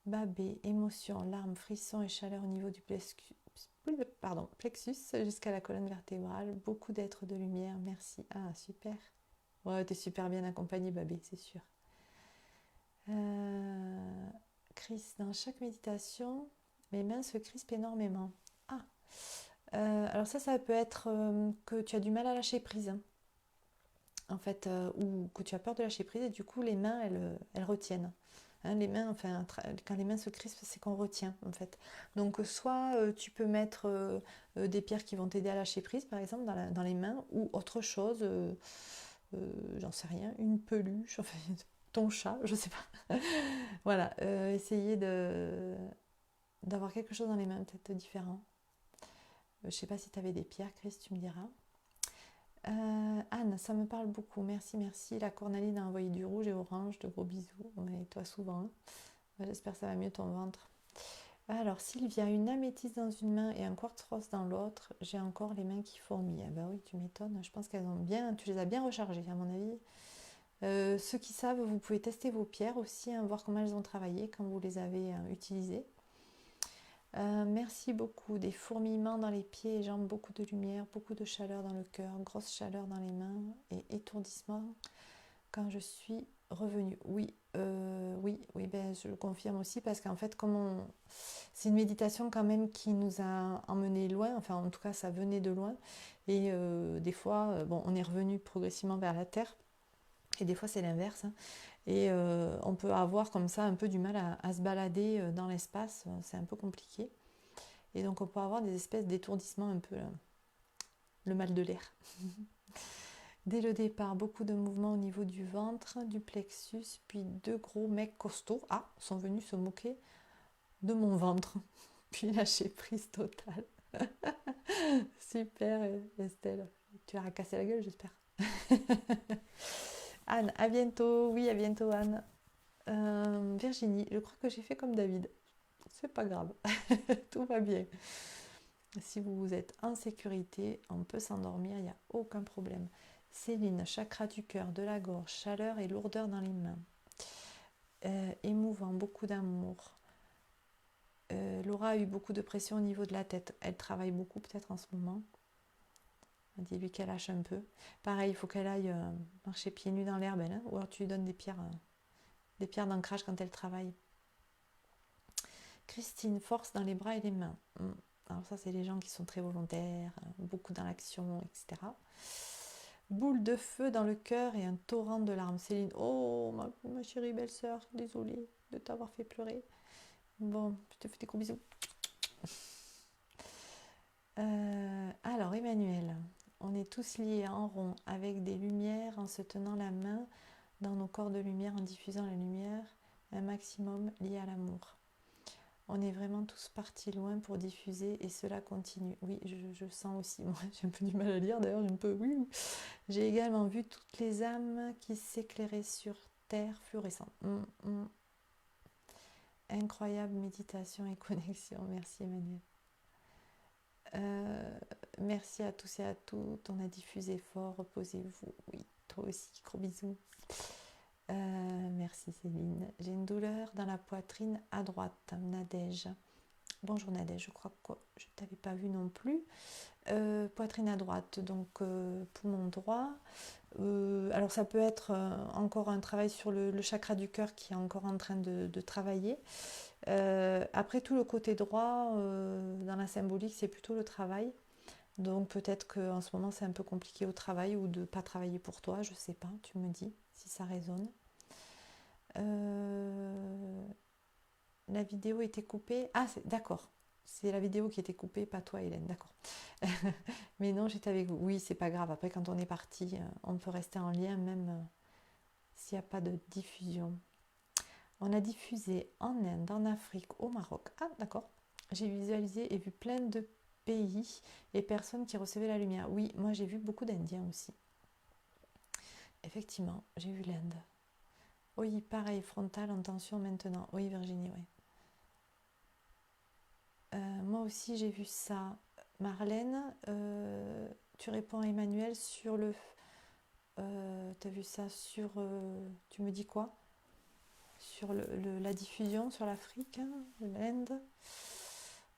A: Babé, émotion, larmes, frissons et chaleur au niveau du plexus jusqu'à la colonne vertébrale. Beaucoup d'êtres de lumière, merci. Ah, super. Ouais, t'es super bien accompagné, Babé, c'est sûr. Chris, dans chaque méditation, mes mains se crispent énormément. Ah, alors ça peut être que tu as du mal à lâcher prise, hein. En fait, ou que tu as peur de lâcher prise et du coup les mains, elles retiennent. Hein, les mains, enfin, quand les mains se crispent, c'est qu'on retient en fait. Donc soit tu peux mettre des pierres qui vont t'aider à lâcher prise, par exemple, dans les mains, ou autre chose, j'en sais rien, une peluche, enfin, ton chat, je sais pas. Voilà, essayer d'avoir quelque chose dans les mains, peut-être différent. Je sais pas si tu avais des pierres, Chris, tu me diras. Anne, ça me parle beaucoup, merci, merci. La cornaline a envoyé du rouge et orange, de gros bisous. Et toi souvent, hein. J'espère que ça va mieux ton ventre. Alors Sylvia, une améthyste dans une main et un quartz rose dans l'autre. J'ai encore les mains qui fourmillent. Ah bah oui, tu m'étonnes. Je pense qu'elles ont bien, tu les as bien rechargées à mon avis. Ceux qui savent, vous pouvez tester vos pierres aussi, hein, voir comment elles ont travaillé quand vous les avez utilisées. Merci beaucoup. Des fourmillements dans les pieds et jambes, beaucoup de lumière, beaucoup de chaleur dans le cœur, grosse chaleur dans les mains et étourdissement quand je suis revenue. Oui, ben, je le confirme aussi parce qu'en fait, c'est une méditation quand même qui nous a emmenés loin, enfin en tout cas ça venait de loin, et des fois, bon, on est revenu progressivement vers la Terre, et des fois c'est l'inverse, hein. Et on peut avoir comme ça un peu du mal à se balader dans l'espace, c'est un peu compliqué, et donc on peut avoir des espèces d'étourdissements un peu, le mal de l'air. Dès le départ, beaucoup de mouvements au niveau du ventre, du plexus, puis deux gros mecs costauds sont venus se moquer de mon ventre. Puis lâcher prise totale. Super Estelle. Tu vas casser la gueule, j'espère. Anne, à bientôt. Oui, à bientôt Anne. Virginie, je crois que j'ai fait comme David. C'est pas grave. Tout va bien. Si vous êtes en sécurité, on peut s'endormir, il n'y a aucun problème. Céline, chakra du cœur, de la gorge, chaleur et lourdeur dans les mains. Émouvant, beaucoup d'amour. Laura a eu beaucoup de pression au niveau de la tête. Elle travaille beaucoup peut-être en ce moment. Dis-lui qu'elle lâche un peu. Pareil, il faut qu'elle aille marcher pieds nus dans l'herbe, hein, ou alors tu lui donnes des pierres d'ancrage quand elle travaille. Christine, force dans les bras et les mains. Alors ça, c'est les gens qui sont très volontaires, beaucoup dans l'action, etc. Boule de feu dans le cœur et un torrent de larmes. Céline, oh ma chérie belle-sœur, désolée de t'avoir fait pleurer. Bon, je te fais des gros bisous. Alors Emmanuel, on est tous liés en rond avec des lumières en se tenant la main dans nos corps de lumière, en diffusant la lumière, un maximum lié à l'amour. On est vraiment tous partis loin pour diffuser et cela continue. Oui, je sens aussi, moi j'ai un peu du mal à lire d'ailleurs, j'ai un peu oui. J'ai également vu toutes les âmes qui s'éclairaient sur terre fluorescente. Incroyable méditation et connexion. Merci Emmanuel. Merci à tous et à toutes. On a diffusé fort. Reposez-vous. Oui, toi aussi. Gros bisous. Merci Céline. J'ai une douleur dans la poitrine à droite. Nadège. Bonjour Nadège. Je crois que je ne t'avais pas vu non plus. Poitrine à droite, donc poumon droit. Alors ça peut être encore un travail sur le chakra du cœur qui est encore en train de travailler. Après tout le côté droit, dans la symbolique, c'est plutôt le travail. Donc peut-être qu'en ce moment c'est un peu compliqué au travail ou de ne pas travailler pour toi, je sais pas, tu me dis si ça résonne. La vidéo était coupée. Ah, d'accord. C'est la vidéo qui était coupée, pas toi Hélène, d'accord. Mais non, j'étais avec vous. Oui, c'est pas grave. Après, quand on est parti, on peut rester en lien même s'il n'y a pas de diffusion. On a diffusé en Inde, en Afrique, au Maroc. Ah, d'accord. J'ai visualisé et vu plein de pays et personnes qui recevaient la lumière. Oui, moi j'ai vu beaucoup d'Indiens aussi. Effectivement, j'ai vu l'Inde. Oui, pareil, frontal en tension maintenant. Oui, Virginie, oui. Moi aussi j'ai vu ça. Marlène, tu réponds à Emmanuel sur le... t'as vu ça sur... tu me dis quoi? Sur la diffusion sur l'Afrique, hein, l'Inde.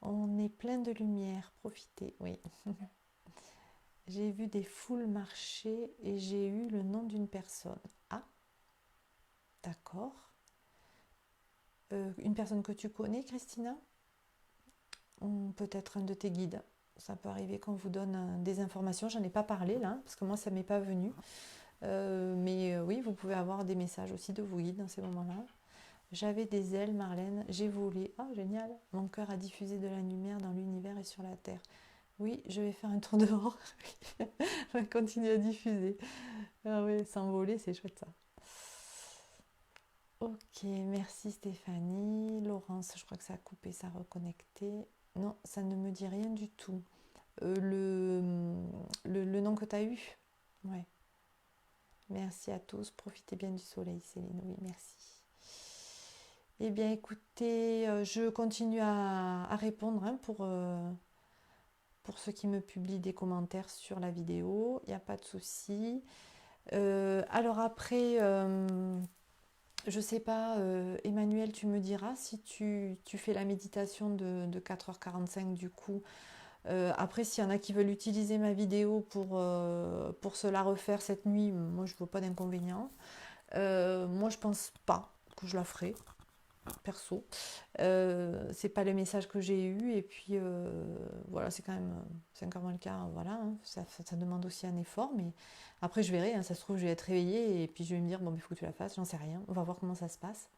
A: On est plein de lumière, profitez, oui. J'ai vu des foules marcher et j'ai eu le nom d'une personne. Ah, d'accord. Une personne que tu connais, Christina? Ou peut-être un de tes guides. Ça peut arriver qu'on vous donne des informations. J'en ai pas parlé là, parce que moi ça m'est pas venu. Mais oui, vous pouvez avoir des messages aussi de vos guides dans ces moments-là. J'avais des ailes, Marlène, j'ai volé. Ah, génial. Mon cœur a diffusé de la lumière dans l'univers et sur la terre. Oui, je vais faire un tour dehors. Je vais continuer à diffuser. Ah oui, s'envoler, c'est chouette ça. Ok, merci Stéphanie. Laurence, je crois que ça a coupé, ça a reconnecté. Non, ça ne me dit rien du tout. Le nom que tu as eu? Ouais. Merci à tous. Profitez bien du soleil, Céline. Oui, merci. Eh bien, écoutez, je continue à répondre hein, pour ceux qui me publient des commentaires sur la vidéo. Il n'y a pas de souci. Alors après, je ne sais pas, Emmanuel, tu me diras si tu fais la méditation de 4h45 du coup. Après, s'il y en a qui veulent utiliser ma vidéo pour se la refaire cette nuit, moi je ne vois pas d'inconvénient. Moi je pense pas que je la ferai. perso. C'est pas le message que j'ai eu, et puis voilà, c'est quand même 5 heures moins le quart, voilà, hein, ça demande aussi un effort, mais après je verrai, hein, ça se trouve je vais être réveillée et puis je vais me dire bon, il faut que tu la fasses, j'en sais rien, on va voir comment ça se passe.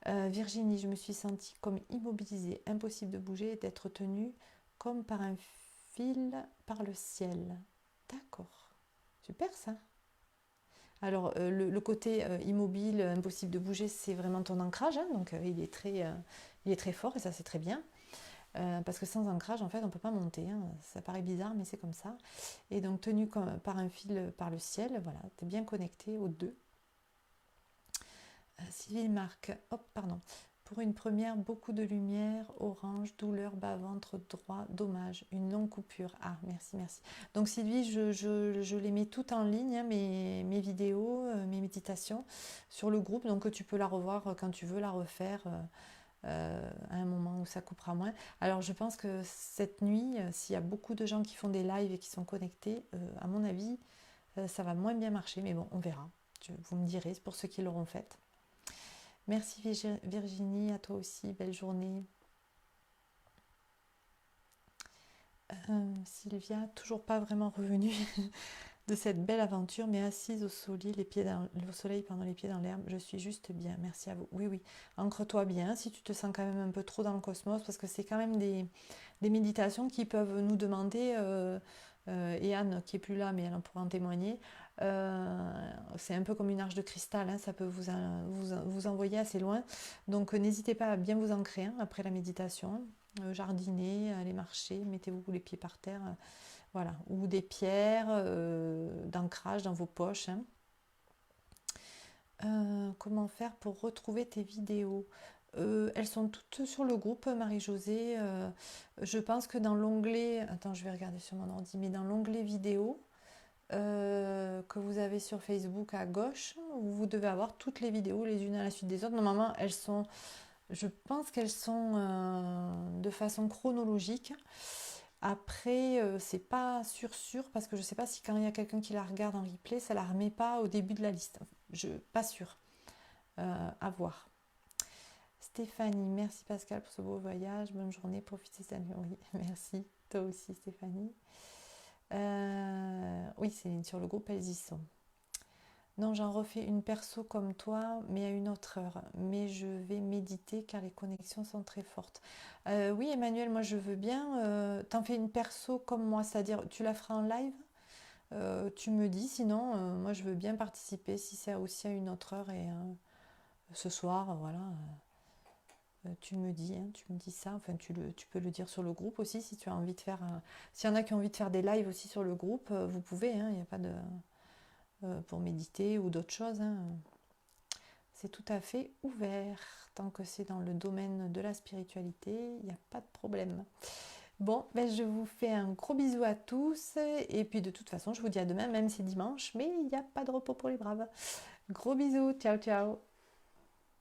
A: Virginie, je me suis sentie comme immobilisée, impossible de bouger et d'être tenue comme par un fil par le ciel. D'accord, super ça. Alors le côté immobile, impossible de bouger, c'est vraiment ton ancrage, hein, donc il est très fort et ça c'est très bien. Parce que sans ancrage, en fait, on ne peut pas monter, hein. Ça paraît bizarre, mais c'est comme ça. Et donc, tenu par un fil par le ciel, voilà, tu es bien connecté aux deux. Sylvie Marc, hop, pardon. Pour une première, beaucoup de lumière, orange, douleur, bas-ventre droit, dommage, une longue coupure. Ah, merci, merci. Donc Sylvie, je les mets toutes en ligne, hein, mes vidéos, mes méditations, sur le groupe, donc tu peux la revoir quand tu veux, la refaire à un moment où ça coupera moins. Alors je pense que cette nuit, s'il y a beaucoup de gens qui font des lives et qui sont connectés, à mon avis, ça va moins bien marcher, mais bon, on verra. Vous me direz, c'est pour ceux qui l'auront faite. Merci Virginie, à toi aussi, belle journée. Sylvia, toujours pas vraiment revenue de cette belle aventure, mais assise au soleil, les pieds dans l'herbe, je suis juste bien, merci à vous. Oui, oui, ancre-toi bien si tu te sens quand même un peu trop dans le cosmos, parce que c'est quand même des méditations qui peuvent nous demander, et Anne qui est plus là, mais elle en pourra en témoigner, c'est un peu comme une arche de cristal, hein, ça peut vous envoyer assez loin, donc n'hésitez pas à bien vous ancrer, hein, après la méditation, jardiner, aller marcher, mettez-vous les pieds par terre, voilà, ou des pierres d'ancrage dans vos poches, hein. Comment faire pour retrouver tes vidéos? Elles sont toutes sur le groupe, Marie-Josée. Je pense que dans l'onglet, attends, je vais regarder sur mon ordi, mais dans l'onglet vidéo que vous avez sur Facebook à gauche, vous devez avoir toutes les vidéos les unes à la suite des autres. Normalement, je pense qu'elles sont de façon chronologique. Après, c'est pas sûr parce que je sais pas si quand il y a quelqu'un qui la regarde en replay, ça la remet pas au début de la liste. Pas sûr. À voir. Stéphanie, merci Pascal pour ce beau voyage. Bonne journée, profitez de la nuit. Merci. Toi aussi Stéphanie. Oui, c'est sur le groupe, elles y sont. Non, j'en refais une perso comme toi, mais à une autre heure. Mais je vais méditer car les connexions sont très fortes. Oui, Emmanuel, moi je veux bien. T'en fais une perso comme moi, c'est-à-dire tu la feras en live. Tu me dis, sinon, moi je veux bien participer si c'est aussi à une autre heure et ce soir, voilà. Tu me dis, hein, tu me dis ça. Enfin, tu peux le dire sur le groupe aussi si tu as envie de faire. S'il y en a qui ont envie de faire des lives aussi sur le groupe, vous pouvez. Il n'y a pas de pour méditer ou d'autres choses, hein. C'est tout à fait ouvert. Tant que c'est dans le domaine de la spiritualité, il n'y a pas de problème. Bon, ben je vous fais un gros bisou à tous. Et puis de toute façon, je vous dis à demain, même si c'est dimanche, mais il n'y a pas de repos pour les braves. Gros bisous, ciao ciao.